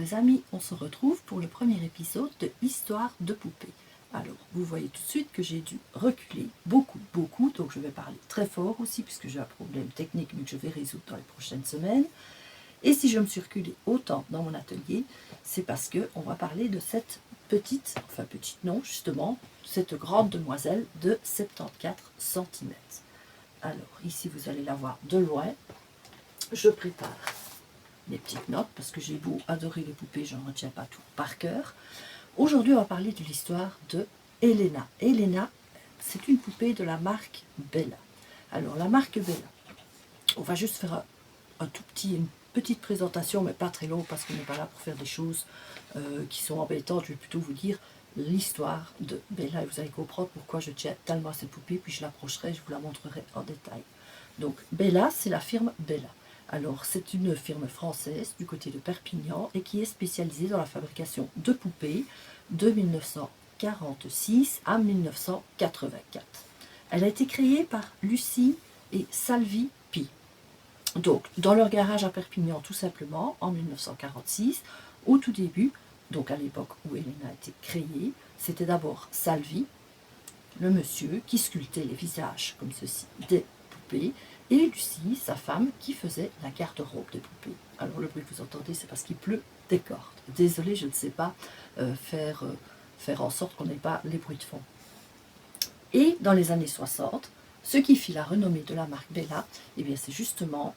mes amis, on se retrouve pour le premier épisode de Histoire de poupée. Alors, vous voyez tout de suite que j'ai dû reculer beaucoup, donc je vais parler très fort aussi, puisque j'ai un problème technique, mais que je vais résoudre dans les prochaines semaines. Et si je me suis reculée autant dans mon atelier, c'est parce qu'on va parler de cette petite non, justement, cette grande demoiselle de 74 cm. Alors, ici, vous allez la voir de loin. Je prépare mes petites notes, parce que j'ai beau adorer les poupées, je ne retiens pas tout par cœur. Aujourd'hui, on va parler de l'histoire de Elena. Elena, c'est une poupée de la marque Bella. Alors, la marque Bella, on va juste faire une petite présentation, mais pas très longue, parce qu'on n'est pas là pour faire des choses qui sont embêtantes. Je vais plutôt vous dire l'histoire de Bella, et vous allez comprendre pourquoi je tiens tellement à cette poupée, puis je l'approcherai, je vous la montrerai en détail. Donc, Bella, c'est la firme Bella. Alors, c'est une firme française du côté de Perpignan et qui est spécialisée dans la fabrication de poupées de 1946 à 1984. Elle a été créée par Lucie et Salvi Pi. Donc, dans leur garage à Perpignan, tout simplement, en 1946, au tout début, donc à l'époque où Elena a été créée, c'était d'abord Salvi, le monsieur, qui sculptait les visages, comme ceci, des poupées, et Lucie, sa femme, qui faisait la garde-robe des poupées. Alors le bruit que vous entendez, c'est parce qu'il pleut des cordes. Désolée, je ne sais pas faire en sorte qu'on n'ait pas les bruits de fond. Et dans les années 60, ce qui fit la renommée de la marque Bella, eh bien c'est justement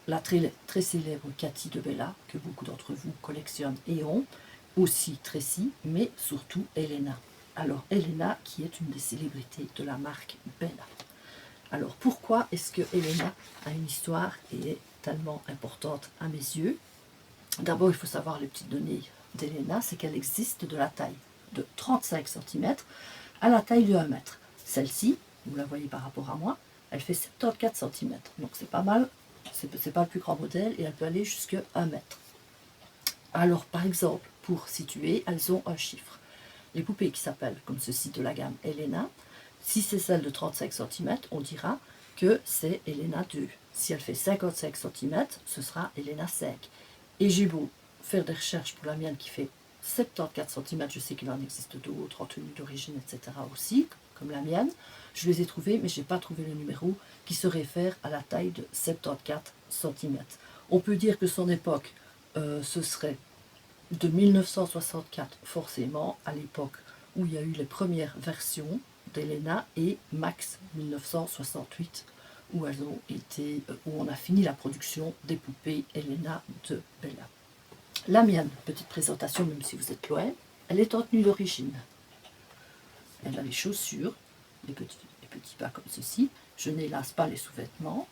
la très célèbre Cathy de Bella, que beaucoup d'entre vous collectionnent et ont, aussi Tracy, mais surtout Elena. Alors Elena, qui est une des célébrités de la marque Bella. Alors pourquoi est-ce que Elena a une histoire et est tellement importante à mes yeux? D'abord, il faut savoir les petites données d'Elena, c'est qu'elle existe de la taille de 35 cm à la taille de 1 mètre. Celle-ci, vous la voyez par rapport à moi, elle fait 74 cm. Donc c'est pas mal, c'est pas le plus grand modèle et elle peut aller jusqu'à 1 mètre. Alors par exemple, pour situer, elles ont un chiffre. Les poupées qui s'appellent comme ceci de la gamme Elena, si c'est celle de 35 cm, on dira que c'est Elena 2. Si elle fait 55 cm, ce sera Elena 5. Et j'ai beau faire des recherches pour la mienne qui fait 74 cm, je sais qu'il en existe d'autres en tenue d'origine, etc. aussi, comme la mienne. Je les ai trouvés, mais je n'ai pas trouvé le numéro qui se réfère à la taille de 74 cm. On peut dire que son époque, ce serait de 1964 forcément, à l'époque où il y a eu les premières versions d'Elena, et max 1968 où elles ont été, où on a fini la production des poupées Elena de Bella. La mienne, petite présentation, même si vous êtes loin, elle est en tenue d'origine. Elle a les chaussures, les petits pas comme ceci. Je n'élasse pas les sous-vêtements.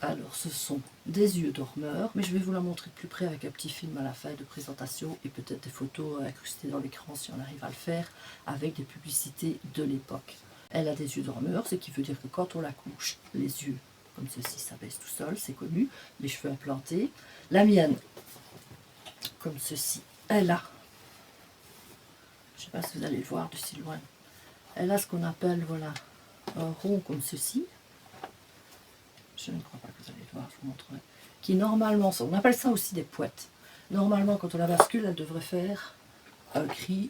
Alors, ce sont des yeux dormeurs, mais je vais vous la montrer de plus près avec un petit film à la fin de présentation et peut-être des photos incrustées dans l'écran si on arrive à le faire, avec des publicités de l'époque. Elle a des yeux dormeurs, ce qui veut dire que quand on la couche, les yeux, comme ceci, s'abaissent tout seul, c'est connu, les cheveux implantés. La mienne, comme ceci, elle a, je ne sais pas si vous allez le voir de si loin, elle a ce qu'on appelle, voilà, un rond comme ceci. Je ne crois pas que vous allez le voir, je vous montrerai. Qui normalement, on appelle ça aussi des pouettes. Normalement, quand on la bascule, elle devrait faire un cri.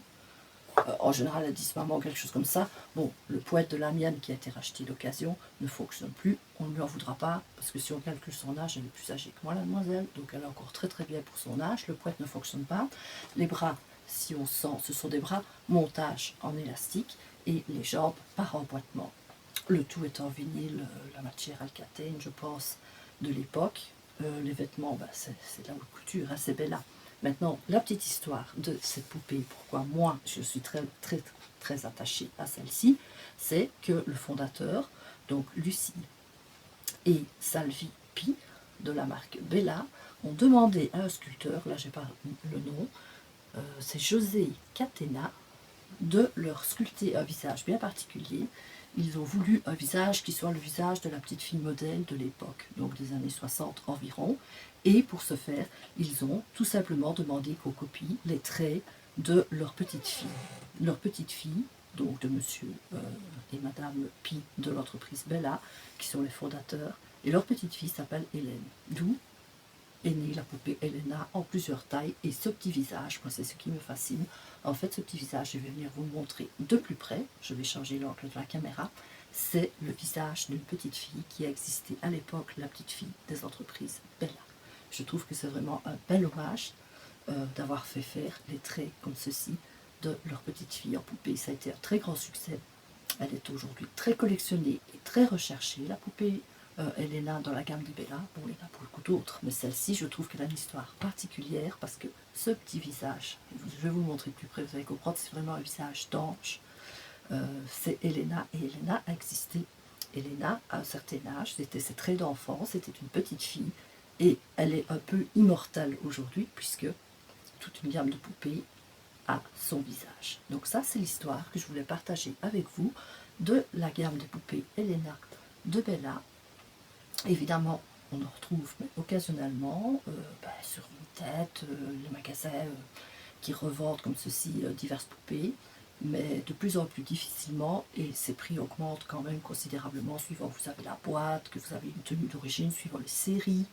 En général, elle dit maman, quelque chose comme ça. Bon, le pouette de la mienne qui a été racheté d'occasion ne fonctionne plus. On ne lui en voudra pas, parce que si on calcule son âge, elle est plus âgée que moi, la demoiselle. Donc elle est encore très très bien pour son âge. Le pouette ne fonctionne pas. Les bras, si on sent, ce sont des bras montage en élastique et les jambes par emboîtement. Le tout est en vinyle, la matière alcatène, je pense, de l'époque. Les vêtements, c'est la haute couture, hein, c'est Bella. Maintenant, la petite histoire de cette poupée, pourquoi moi je suis très très très attachée à celle-ci, c'est que le fondateur, donc Lucie et Salvi Pi, de la marque Bella, ont demandé à un sculpteur, là j'ai pas le nom, c'est José Catena, de leur sculpter un visage bien particulier. Ils ont voulu un visage qui soit le visage de la petite fille modèle de l'époque, donc des années 60 environ. Et pour ce faire, ils ont tout simplement demandé qu'on copie les traits de leur petite fille. Leur petite fille, donc de monsieur et madame Pi de l'entreprise Bella, qui sont les fondateurs, et leur petite fille s'appelle Hélène. D'où est née la poupée Elena en plusieurs tailles, et ce petit visage, moi c'est ce qui me fascine. En fait, ce petit visage, je vais venir vous le montrer de plus près, je vais changer l'angle de la caméra. C'est le visage d'une petite fille qui a existé à l'époque, la petite fille des entreprises Bella. Je trouve que c'est vraiment un bel hommage d'avoir fait faire les traits comme ceci de leur petite fille en poupée. Ça a été un très grand succès. Elle est aujourd'hui très collectionnée et très recherchée, la poupée Elena dans la gamme des Bella. Bon, il y en a beaucoup d'autres, mais celle-ci, je trouve qu'elle a une histoire particulière parce que ce petit visage, je vais vous le montrer de plus près, vous allez comprendre, c'est vraiment un visage d'ange. C'est Elena, et Elena a existé. Elena, à un certain âge, c'était ses traits d'enfant, c'était une petite fille, et elle est un peu immortelle aujourd'hui, puisque toute une gamme de poupées a son visage. Donc ça, c'est l'histoire que je voulais partager avec vous de la gamme des poupées Elena de Bella. Évidemment, on en retrouve mais occasionnellement sur Vinted, les magasins qui revendent comme ceci diverses poupées, mais de plus en plus difficilement, et ces prix augmentent quand même considérablement suivant que vous avez la boîte, que vous avez une tenue d'origine, suivant les séries.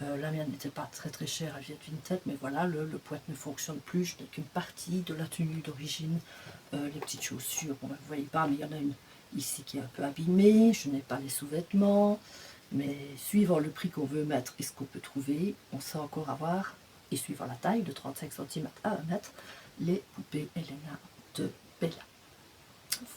La mienne n'était pas très chère, elle vient de Vinted, mais voilà, le poète ne fonctionne plus, je n'ai qu'une partie de la tenue d'origine. Les petites chaussures, bon, vous ne voyez pas, mais il y en a une ici qui est un peu abîmée, je n'ai pas les sous-vêtements, mais suivant le prix qu'on veut mettre et ce qu'on peut trouver, on sait encore avoir, et suivant la taille, de 35 cm à 1 mètre, les poupées Elena de Bella.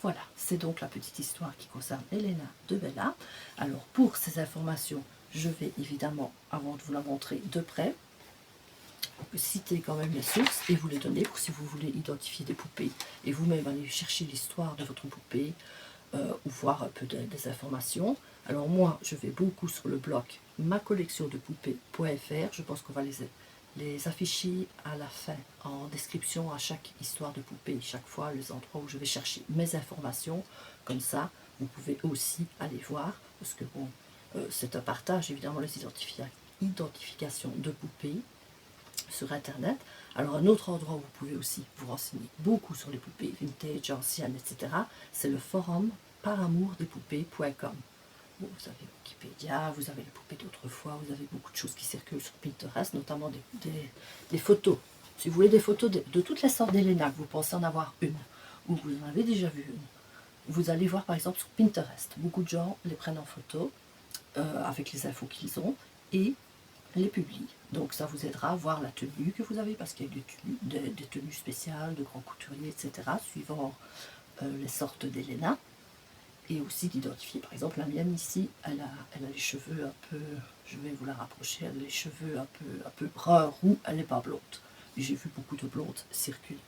Voilà, c'est donc la petite histoire qui concerne Elena de Bella. Alors pour ces informations, je vais évidemment, avant de vous la montrer de près, citer quand même les sources et vous les donner pour si vous voulez identifier des poupées et vous-même aller chercher l'histoire de votre poupée ou voir un peu des informations. Alors moi, je vais beaucoup sur le blog macollectiondepoupées.fr. Je pense qu'on va les afficher à la fin, en description à chaque histoire de poupée, chaque fois les endroits où je vais chercher mes informations. Comme ça, vous pouvez aussi aller voir, parce que bon, c'est un partage, évidemment, les identifications de poupées sur internet. Alors un autre endroit où vous pouvez aussi vous renseigner beaucoup sur les poupées vintage, anciennes, etc., c'est le forum paramourdespoupées.com. Bon, vous avez Wikipédia, vous avez les poupées d'autrefois, vous avez beaucoup de choses qui circulent sur Pinterest, notamment des photos. Si vous voulez des photos de toutes les sortes d'Elena, que vous pensez en avoir une, ou vous en avez déjà vu une, vous allez voir par exemple sur Pinterest. Beaucoup de gens les prennent en photo avec les infos qu'ils ont et les publient. Donc ça vous aidera à voir la tenue que vous avez, parce qu'il y a des tenues spéciales de grands couturiers, etc., suivant les sortes d'Elena. Et aussi d'identifier, par exemple, la mienne ici, elle a les cheveux un peu, je vais vous la rapprocher, elle a les cheveux un peu brun roux, elle n'est pas blonde. J'ai vu beaucoup de blondes circuler.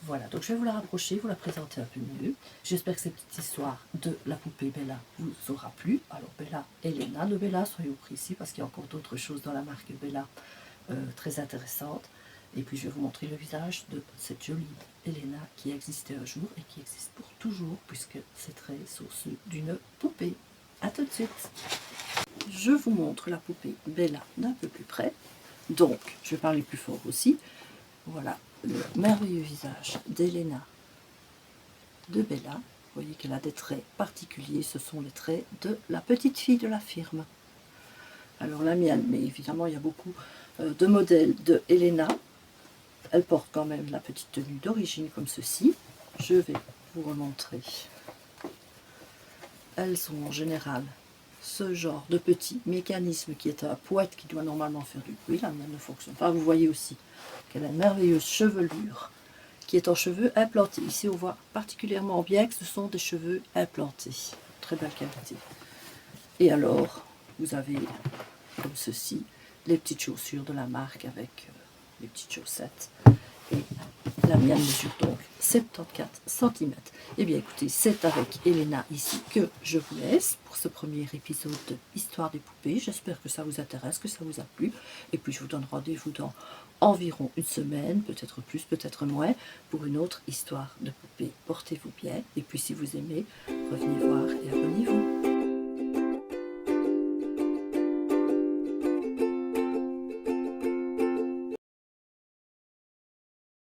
Voilà, donc je vais vous la rapprocher, vous la présenter un peu mieux. J'espère que cette petite histoire de la poupée Bella vous aura plu. Alors Bella, Elena de Bella, soyez précis, parce qu'il y a encore d'autres choses dans la marque Bella très intéressantes. Et puis je vais vous montrer le visage de cette jolie Elena qui existait un jour et qui existe pour toujours, puisque ses traits sont ceux d'une poupée. A tout de suite. Je vous montre la poupée Bella d'un peu plus près. Donc, je vais parler plus fort aussi. Voilà le merveilleux visage d'Elena de Bella. Vous voyez qu'elle a des traits particuliers, ce sont les traits de la petite fille de la firme. Alors la mienne, mais évidemment il y a beaucoup de modèles de Elena. Elle porte quand même la petite tenue d'origine comme ceci. Je vais vous remontrer. Elles ont en général ce genre de petit mécanisme qui est un poète qui doit normalement faire du bruit. La mienne ne fonctionne pas. Vous voyez aussi qu'elle a une merveilleuse chevelure qui est en cheveux implantés. Ici on voit particulièrement bien que ce sont des cheveux implantés. Très belle qualité. Et alors, vous avez comme ceci les petites chaussures de la marque avec les petites chaussettes. Et la mienne mesure donc 74 cm. Eh bien écoutez, c'est avec Elena ici que je vous laisse pour ce premier épisode de Histoire des poupées. J'espère que ça vous intéresse, que ça vous a plu. Et puis je vous donne rendez-vous dans environ une semaine, peut-être plus, peut-être moins, pour une autre histoire de poupées. Portez-vous bien. Et puis si vous aimez, revenez voir et abonnez-vous.